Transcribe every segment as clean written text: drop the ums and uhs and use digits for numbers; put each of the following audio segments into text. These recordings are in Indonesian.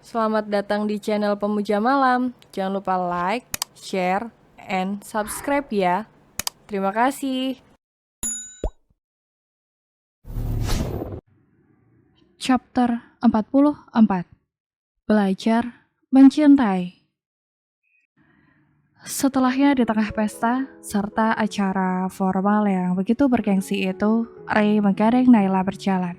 Selamat datang di channel Pemuja Malam. Jangan lupa like, share, and subscribe ya. Terima kasih. Chapter 44. Belajar Mencintai. Setelahnya di tengah pesta, serta acara formal yang begitu bergengsi itu, Ray menggandeng Naila berjalan.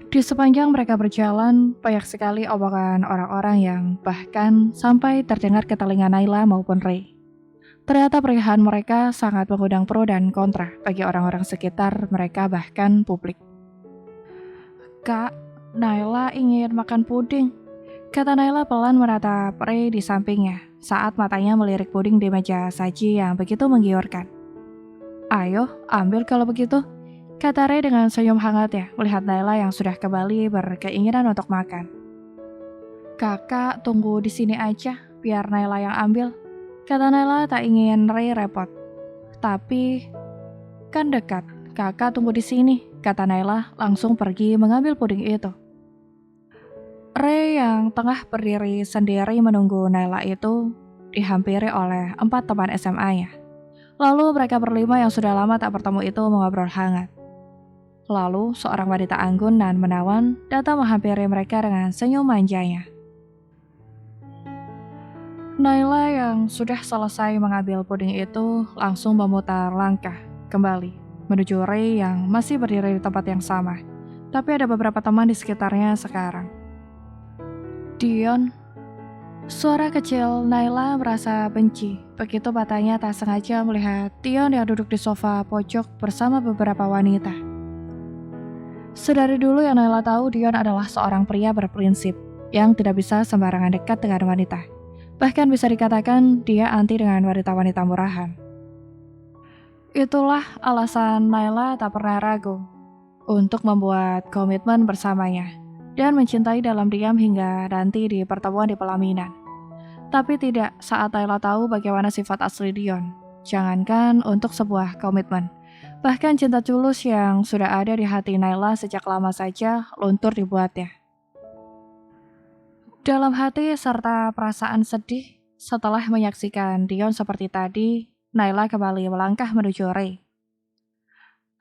Di sepanjang mereka berjalan, banyak sekali omongan orang-orang yang bahkan sampai terdengar ke telinga Naila maupun Ray. Ternyata pernikahan mereka sangat mengundang pro dan kontra bagi orang-orang sekitar mereka bahkan publik. "Kak, Naila ingin makan puding," kata Naila pelan menatap Ray di sampingnya saat matanya melirik puding di meja saji yang begitu menggiurkan. "Ayo, ambil kalau begitu," kata Ray dengan senyum hangat ya melihat Naila yang sudah kembali berkeinginan untuk makan. "Kakak tunggu di sini aja, biar Naila yang ambil," kata Naila tak ingin Ray repot. "Tapi kan dekat, kakak tunggu di sini," kata Naila langsung pergi mengambil puding itu. Ray yang tengah berdiri sendiri menunggu Naila itu dihampiri oleh 4 teman SMA-nya. Lalu mereka berlima yang sudah lama tak bertemu itu mengobrol hangat. Lalu seorang wanita anggun dan menawan datang menghampiri mereka dengan senyum manjanya. Naila yang sudah selesai mengambil puding itu langsung memutar langkah kembali menuju Ray yang masih berdiri di tempat yang sama. Tapi ada beberapa teman di sekitarnya sekarang. "Dion," suara kecil Naila merasa benci begitu matanya tak sengaja melihat Dion yang duduk di sofa pojok bersama beberapa wanita. Sedari dulu yang Naila tahu, Dion adalah seorang pria berprinsip yang tidak bisa sembarangan dekat dengan wanita. Bahkan bisa dikatakan dia anti dengan wanita-wanita murahan. Itulah alasan Naila tak pernah ragu untuk membuat komitmen bersamanya dan mencintai dalam diam hingga nanti di pertemuan di pelaminan. Tapi tidak saat Naila tahu bagaimana sifat asli Dion. Jangankan untuk sebuah komitmen, bahkan cinta tulus yang sudah ada di hati Naila sejak lama saja luntur dibuatnya. Dalam hati serta perasaan sedih setelah menyaksikan Dion seperti tadi, Naila kembali melangkah menuju Ray.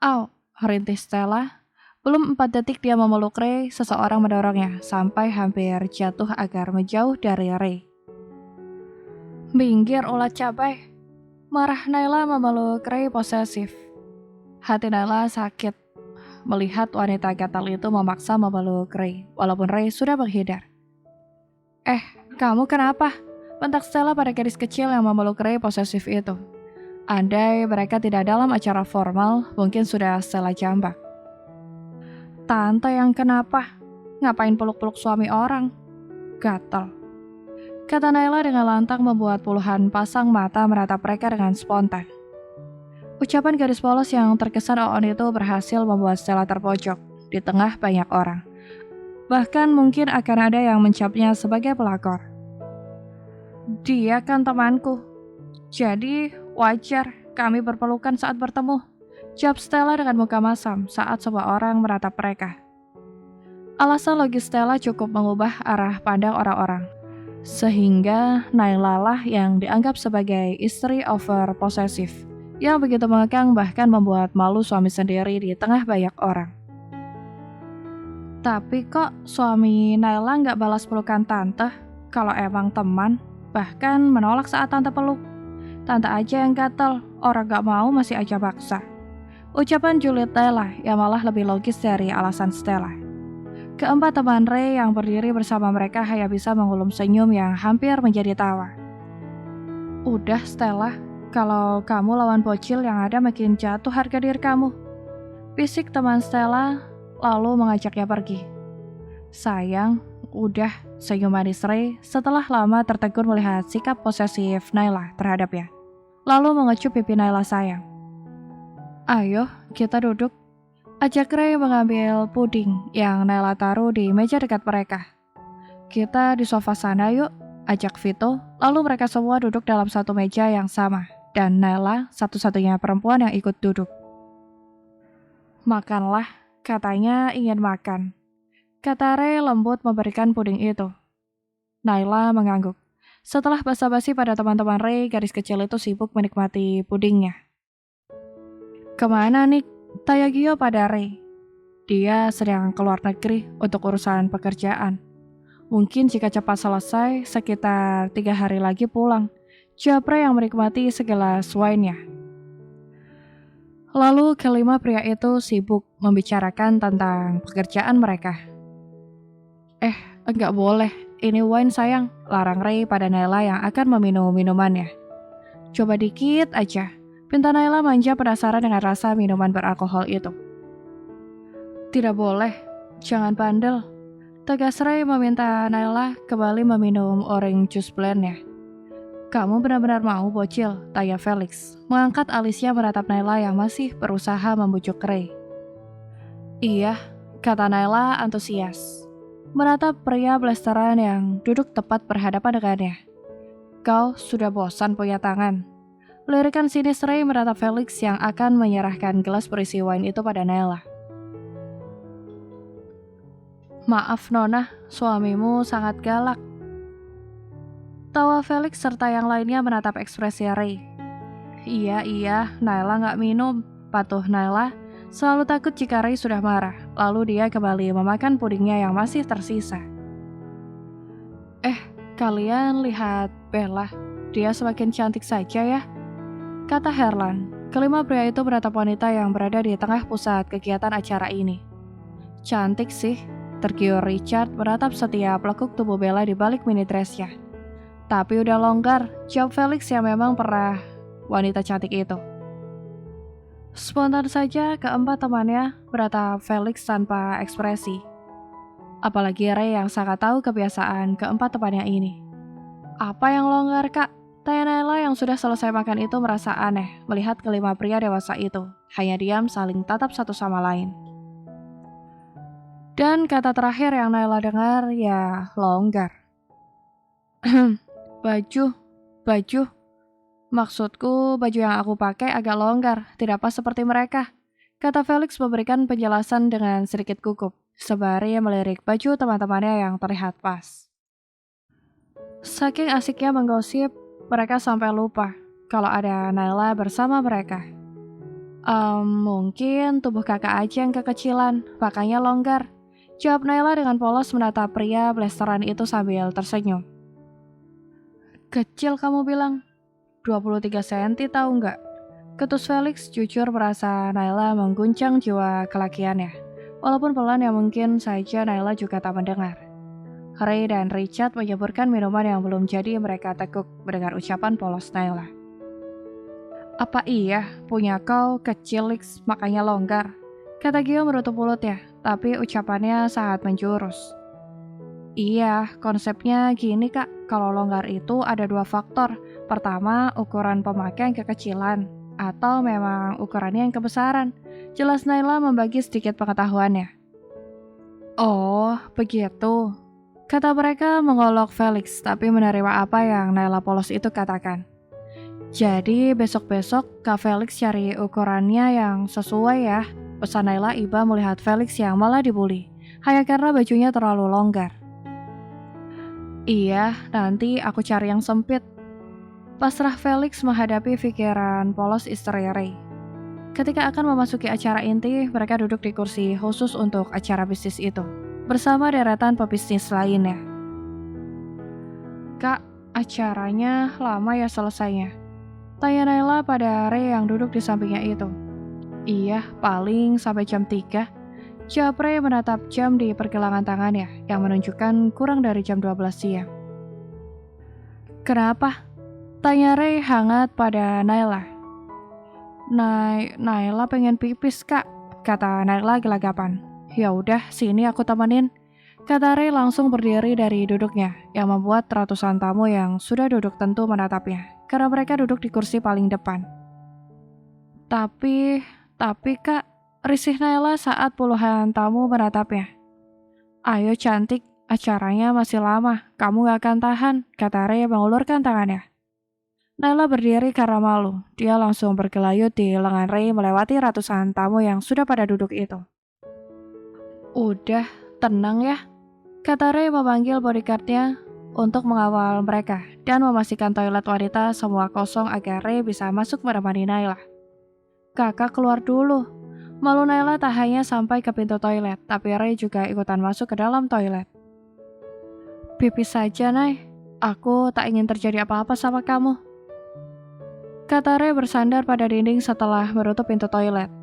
"Au," rintih Stella. Belum 4 detik dia memeluk Ray, seseorang mendorongnya sampai hampir jatuh agar menjauh dari Ray. "Minggir ulat cabai," marah Naila memeluk Ray posesif. Hati Naila sakit melihat wanita gatal itu memaksa memeluk Ray, walaupun Ray sudah menghindar. Kamu kenapa?" bentak Stella pada gadis kecil yang memeluk Ray posesif itu. Andai mereka tidak dalam acara formal, mungkin sudah Stella jambak. "Tante yang kenapa? Ngapain peluk-peluk suami orang? Gatel," kata Naila dengan lantang membuat puluhan pasang mata menatap mereka dengan spontan. Ucapan gadis polos yang terkesan oon itu berhasil membuat Stella terpojok di tengah banyak orang. Bahkan mungkin akan ada yang mencapnya sebagai pelakor. "Dia kan temanku, jadi wajar kami berpelukan saat bertemu," jawab Stella dengan muka masam saat semua orang menatap mereka. Alasan logis Stella cukup mengubah arah pandang orang-orang, sehingga Naila lah yang dianggap sebagai istri over posesif, yang begitu mengekang bahkan membuat malu suami sendiri di tengah banyak orang. Tapi kok suami Naila nggak balas pelukan tante? Kalau emang teman, bahkan menolak saat tante peluk. Tante aja yang gatel, orang gak mau masih aja paksa. Ucapan Juliet Naila yang malah lebih logis dari alasan Stella. Keempat teman Ray yang berdiri bersama mereka hanya bisa mengulum senyum yang hampir menjadi tawa. "Udah Stella, kalau kamu lawan bocil yang ada makin jatuh harga diri kamu," bisik teman Stella lalu mengajaknya pergi. "Sayang, udah," senyum manis Ray setelah lama tertegun melihat sikap posesif Naila terhadapnya. Lalu mengecup pipi Naila sayang. "Ayo, kita duduk," ajak Ray mengambil puding yang Naila taruh di meja dekat mereka. "Kita di sofa sana yuk," ajak Vito. Lalu mereka semua duduk dalam satu meja yang sama, dan Naila satu-satunya perempuan yang ikut duduk. "Makanlah," katanya ingin makan. kata Ray lembut memberikan puding itu. Naila mengangguk. Setelah basa-basi pada teman-teman Ray, gadis kecil itu sibuk menikmati pudingnya. Kemana nih? Tanya Gio pada Ray. Dia sedang keluar negeri untuk urusan pekerjaan. Mungkin jika cepat selesai, sekitar 3 hari lagi pulang. Jawab Ray yang menikmati segelas wine-nya. Lalu kelima pria itu sibuk membicarakan tentang pekerjaan mereka. Enggak boleh, ini wine sayang, larang Ray pada Naila yang akan meminum minumannya. Coba dikit aja, pinta Naila manja penasaran dengan rasa minuman beralkohol itu. Tidak boleh, jangan bandel. Tegas Ray meminta Naila kembali meminum orange juice blend-nya. Kamu benar-benar mau bocil? Tanya Felix, mengangkat alisnya meratap Naila yang masih berusaha membujuk Ray. Iya, kata Naila antusias, meratap pria blasteran yang duduk tepat berhadapan dengannya. Kau sudah bosan punya tangan. Lirikan sinis Ray meratap Felix yang akan menyerahkan gelas berisi wine itu pada Naila. Maaf Nona, suamimu sangat galak. Tawa Felix serta yang lainnya menatap ekspresi Ray. Iya, Naila nggak minum, patuh Naila. Selalu takut jika Ray sudah marah, lalu dia kembali memakan pudingnya yang masih tersisa. Kalian lihat Bella, dia semakin cantik saja ya, kata Herlan. Kelima pria itu menatap wanita yang berada di tengah pusat kegiatan acara ini. Cantik sih, tergiur Richard menatap setiap lekuk tubuh Bella di balik mini dressnya. Tapi udah longgar, jawab Felix yang memang pernah wanita cantik itu. Spontan saja keempat temannya menatap Felix tanpa ekspresi. Apalagi Ray yang sangat tahu kebiasaan keempat temannya ini. Apa yang longgar kak? Tanya Naila yang sudah selesai makan itu merasa aneh melihat kelima pria dewasa itu hanya diam saling tatap satu sama lain. Dan kata terakhir yang Naila dengar ya longgar. Baju. Maksudku baju yang aku pakai agak longgar, tidak pas seperti mereka. Kata Felix memberikan penjelasan dengan sedikit gugup, sembari melirik baju teman-temannya yang terlihat pas. Saking asiknya menggosip, mereka sampai lupa kalau ada Naila bersama mereka. Mungkin tubuh kakak aja yang kekecilan, makanya longgar. Jawab Naila dengan polos menatap pria blasteran itu sambil tersenyum. Kecil kamu bilang? 23 cm tahu nggak? Ketus Felix jujur merasa Naila mengguncang jiwa kelakiannya. Walaupun pelan yang mungkin saja Naila juga tak mendengar. Ray dan Richard menyeburkan minuman yang belum jadi mereka tekuk mendengar ucapan polos Naila. Apa iya punya kau kecil Lix makanya longgar? Kata Gio menutup mulutnya, tapi ucapannya sangat menjurus. Iya, konsepnya gini kak, kalau longgar itu ada 2 faktor. Pertama, ukuran pemakaian kekecilan, atau memang ukurannya yang kebesaran. Jelas Naila membagi sedikit pengetahuannya. Oh, begitu. Kata mereka mengolok Felix, tapi menerima apa yang Naila polos itu katakan. Jadi besok-besok Kak Felix cari ukurannya yang sesuai ya. Pesan Naila iba melihat Felix yang malah dibully, hanya karena bajunya terlalu longgar. Iya, nanti aku cari yang sempit. Pasrah Felix menghadapi pikiran polos istri Ray. Ketika akan memasuki acara inti, mereka duduk di kursi khusus untuk acara bisnis itu, bersama deretan pebisnis lainnya. Kak, acaranya lama ya selesainya? Tanya Naila pada Ray yang duduk di sampingnya itu. Iya, paling sampai jam 3. Jawab Ray menatap jam di pergelangan tangannya yang menunjukkan kurang dari jam 12 siang. Kenapa? Tanya Ray hangat pada Naila. Naila pengen pipis kak, kata Naila gelagapan. Ya udah, sini aku temenin. Kata Ray langsung berdiri dari duduknya yang membuat ratusan tamu yang sudah duduk tentu menatapnya karena mereka duduk di kursi paling depan. Tapi kak, risih Naila saat puluhan tamu menatapnya. Ayo cantik, acaranya masih lama, kamu gak akan tahan, kata Ray mengulurkan tangannya. Naila berdiri karena malu, dia langsung bergelayut di lengan Ray melewati ratusan tamu yang sudah pada duduk itu. Udah, Tenang ya, kata Ray memanggil bodyguardnya untuk mengawal mereka dan memastikan toilet wanita semua kosong agar Ray bisa masuk menemani Naila. Kakak keluar dulu. Malu Naila tak hanya sampai ke pintu toilet, tapi Ray juga ikutan masuk ke dalam toilet. Pipis saja, Nay. Aku tak ingin terjadi apa-apa sama kamu. Kata Ray bersandar pada dinding setelah menutup pintu toilet.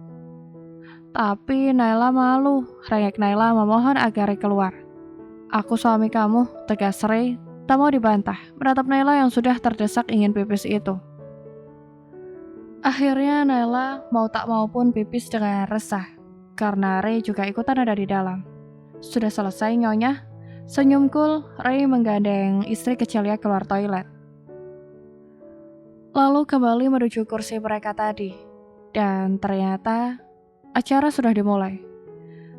Tapi Naila malu. Rengek Naila memohon agar Ray keluar. Aku suami kamu, tegas Ray, tak mau dibantah, menatap Naila yang sudah terdesak ingin pipis itu. Akhirnya Naila mau tak mau pun pipis dengan resah, karena Ray juga ikutan ada di dalam. Sudah selesai nyonya? Senyum cool, Ray menggandeng istri kecilnya keluar toilet. Lalu kembali menuju kursi mereka tadi, dan ternyata acara sudah dimulai.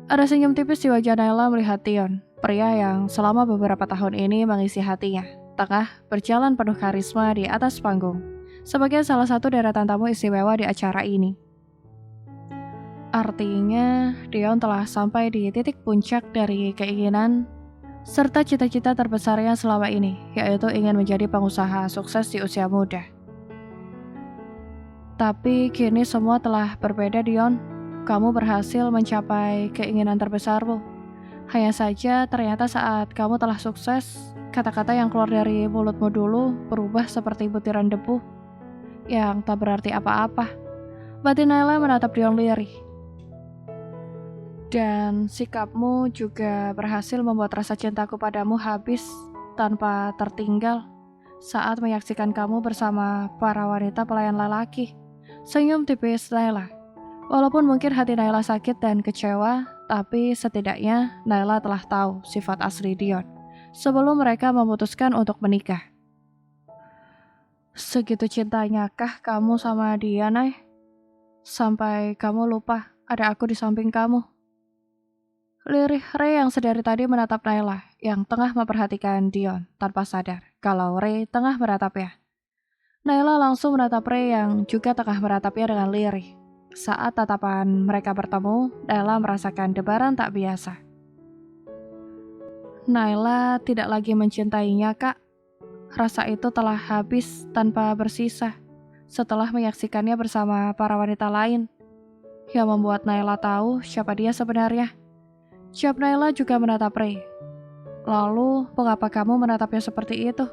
Ada senyum tipis di wajah Naila melihat Tion, pria yang selama beberapa tahun ini mengisi hatinya, tengah berjalan penuh karisma di atas panggung, sebagai salah satu deretan tamu istimewa di acara ini. Artinya, Tion telah sampai di titik puncak dari keinginan serta cita-cita terbesarnya selama ini, yaitu ingin menjadi pengusaha sukses di usia muda. Tapi kini semua telah berbeda, Dion. Kamu berhasil mencapai keinginan terbesarmu. Hanya saja ternyata saat kamu telah sukses, kata-kata yang keluar dari mulutmu dulu berubah seperti butiran debu yang tak berarti apa-apa. Batin Naila menatap Dion lirih. Dan sikapmu juga berhasil membuat rasa cintaku padamu habis tanpa tertinggal saat menyaksikan kamu bersama para wanita pelayan lelaki. Senyum tipis Naila. Walaupun mungkin hati Naila sakit dan kecewa, tapi setidaknya Naila telah tahu sifat asli Dion sebelum mereka memutuskan untuk menikah. Segitu cintanya kah kamu sama dia, Nay? Sampai kamu lupa ada aku di samping kamu. Lirih Ray yang sedari tadi menatap Naila yang tengah memperhatikan Dion tanpa sadar kalau Ray tengah meratapnya. Naila langsung menatap Ray yang juga tengah meratapnya dengan lirih. Saat tatapan mereka bertemu, Naila merasakan debaran tak biasa. Naila tidak lagi mencintainya, Kak. Rasa itu telah habis tanpa bersisa setelah menyaksikannya bersama para wanita lain, yang membuat Naila tahu siapa dia sebenarnya. Jawab Naila juga menatap Ray. Lalu, mengapa kamu menatapnya seperti itu?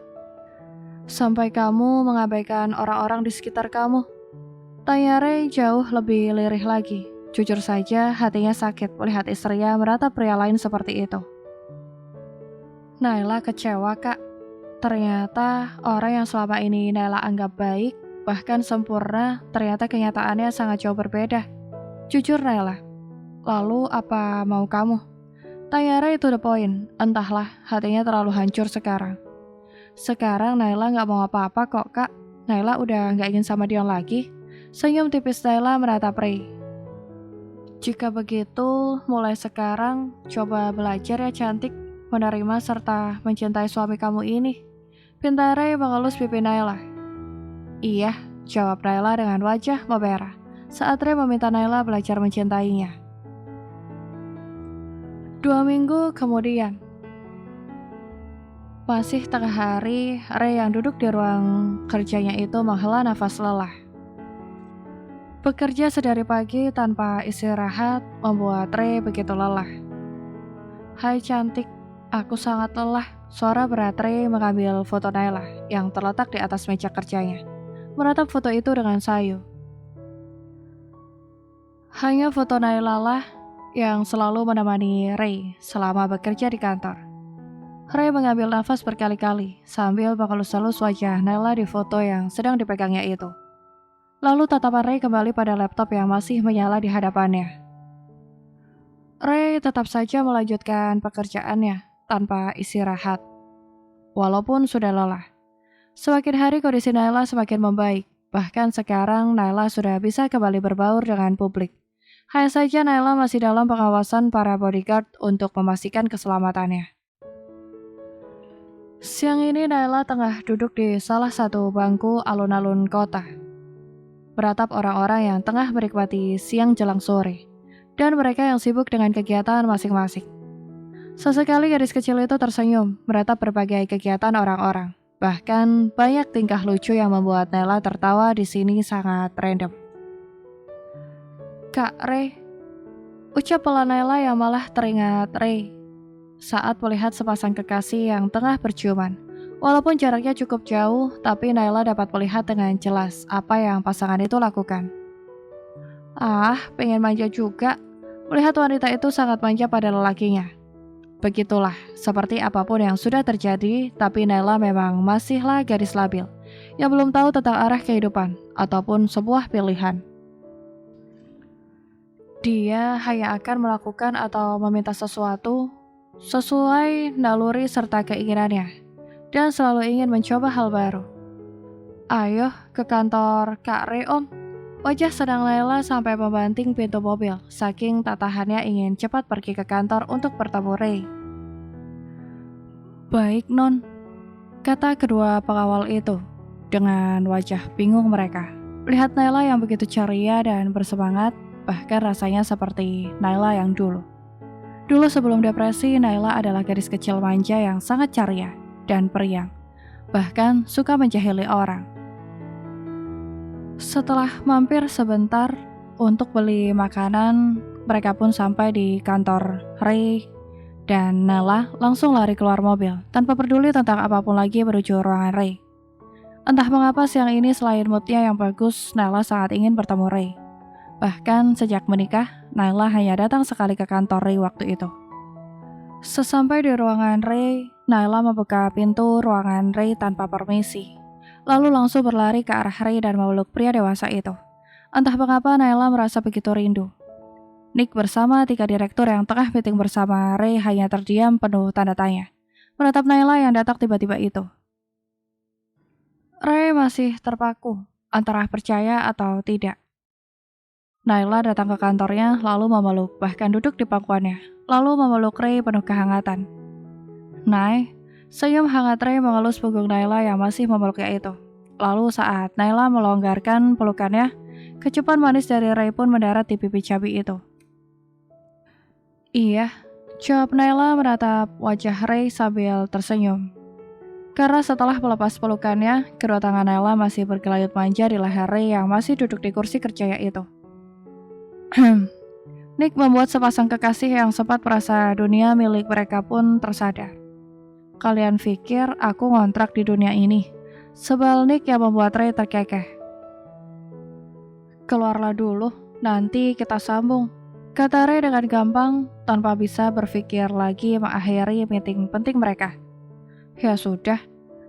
Sampai kamu mengabaikan orang-orang di sekitar kamu? Tanya Ray jauh lebih lirih lagi. Jujur saja, hatinya sakit melihat istrinya meratap pria lain seperti itu. Naila kecewa, Kak. Ternyata orang yang selama ini Naila anggap baik, bahkan sempurna, ternyata kenyataannya sangat jauh berbeda. Jujur, Naila. Lalu apa mau kamu? Tanya Ray to the point. Entahlah, hatinya terlalu hancur sekarang. Sekarang Naila gak mau apa-apa kok, Kak. Naila udah gak ingin sama Dion lagi. Senyum tipis Naila menatap Ray. Jika begitu, mulai sekarang coba belajar ya cantik, menerima serta mencintai suami kamu ini. Pinta Ray mengelus pipi Naila. Iya, jawab Naila dengan wajah memerah saat Ray meminta Naila belajar mencintainya. 2 minggu kemudian. Masih tengah hari, Ray yang duduk di ruang kerjanya itu menghela nafas lelah. Bekerja sedari pagi tanpa istirahat membuat Ray begitu lelah. Hai cantik, aku sangat lelah. Suara berat Ray mengambil foto Naila yang terletak di atas meja kerjanya. Menatap foto itu dengan sayu. Hanya foto Naila lah yang selalu menemani Ray selama bekerja di kantor. Ray mengambil nafas berkali-kali sambil mengelus-elus wajah Naila di foto yang sedang dipegangnya itu. Lalu tatapan Ray kembali pada laptop yang masih menyala di hadapannya. Ray tetap saja melanjutkan pekerjaannya tanpa istirahat, walaupun sudah lelah. Semakin hari kondisi Naila semakin membaik, bahkan sekarang Naila sudah bisa kembali berbaur dengan publik. Hanya saja Naila masih dalam pengawasan para bodyguard untuk memastikan keselamatannya. Siang ini Naila tengah duduk di salah satu bangku alun-alun kota. Beratap orang-orang yang tengah menikmati siang jelang sore, dan mereka yang sibuk dengan kegiatan masing-masing. Sesekali gadis kecil itu tersenyum, meratap berbagai kegiatan orang-orang. Bahkan banyak tingkah lucu yang membuat Nela tertawa di sini sangat random. Kak Ray, ucap pelan Nela yang malah teringat Ray saat melihat sepasang kekasih yang tengah berciuman. Walaupun jaraknya cukup jauh, tapi Naila dapat melihat dengan jelas apa yang pasangan itu lakukan. Ah, pengen manja juga. Melihat wanita itu sangat manja pada lelakinya. Begitulah, seperti apapun yang sudah terjadi, tapi Naila memang masihlah gadis labil, yang belum tahu tentang arah kehidupan, ataupun sebuah pilihan. Dia hanya akan melakukan atau meminta sesuatu sesuai naluri serta keinginannya, dan selalu ingin mencoba hal baru. Ayo ke kantor Kak Re, Om. Wajah sedang Naila sampai membanting pintu mobil, saking tak tahannya ingin cepat pergi ke kantor untuk bertemu Ray. Baik, Non, kata kedua pengawal itu, dengan wajah bingung mereka. Lihat Naila yang begitu ceria dan bersemangat, bahkan rasanya seperti Naila yang dulu. Dulu sebelum depresi, Naila adalah gadis kecil manja yang sangat ceria dan periang, bahkan suka menjahili orang. Setelah mampir sebentar untuk beli makanan, mereka pun sampai di kantor Ray dan Nela langsung lari keluar mobil tanpa peduli tentang apapun lagi menuju ruangan Ray. Entah mengapa siang ini selain moodnya yang bagus, Nela sangat ingin bertemu Ray. Bahkan sejak menikah, Naila hanya datang sekali ke kantor Ray waktu itu. Sesampai di ruangan Ray, Naila membuka pintu ruangan Ray tanpa permisi. Lalu langsung berlari ke arah Ray dan memeluk pria dewasa itu. Entah mengapa Naila merasa begitu rindu. Nick bersama 3 direktur yang tengah meeting bersama Ray hanya terdiam penuh tanda tanya, menatap Naila yang datang tiba-tiba itu. Ray masih terpaku, antara percaya atau tidak. Naila datang ke kantornya, lalu memeluk, bahkan duduk di pangkuannya, lalu memeluk Ray penuh kehangatan. Nay, senyum hangat Ray mengelus punggung Naila yang masih memeluknya itu. Lalu saat Naila melonggarkan pelukannya, kecupan manis dari Ray pun mendarat di pipi cabi itu. Iya, jawab Naila menatap wajah Ray sambil tersenyum. Karena setelah melepas pelukannya, kedua tangan Naila masih bergelayut manja di leher Ray yang masih duduk di kursi kerjanya itu. Nick membuat sepasang kekasih yang sempat merasa dunia milik mereka pun tersadar. Kalian pikir aku ngontrak di dunia ini? Sebal Nick yang membuat Ray terkekeh. Keluarlah dulu, nanti kita sambung, kata Ray dengan gampang tanpa bisa berpikir lagi mengakhiri meeting penting mereka. Ya sudah,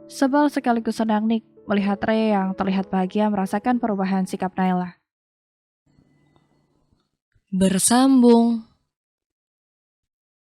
sebal sekaligus senang Nick melihat Ray yang terlihat bahagia merasakan perubahan sikap Naila. Bersambung.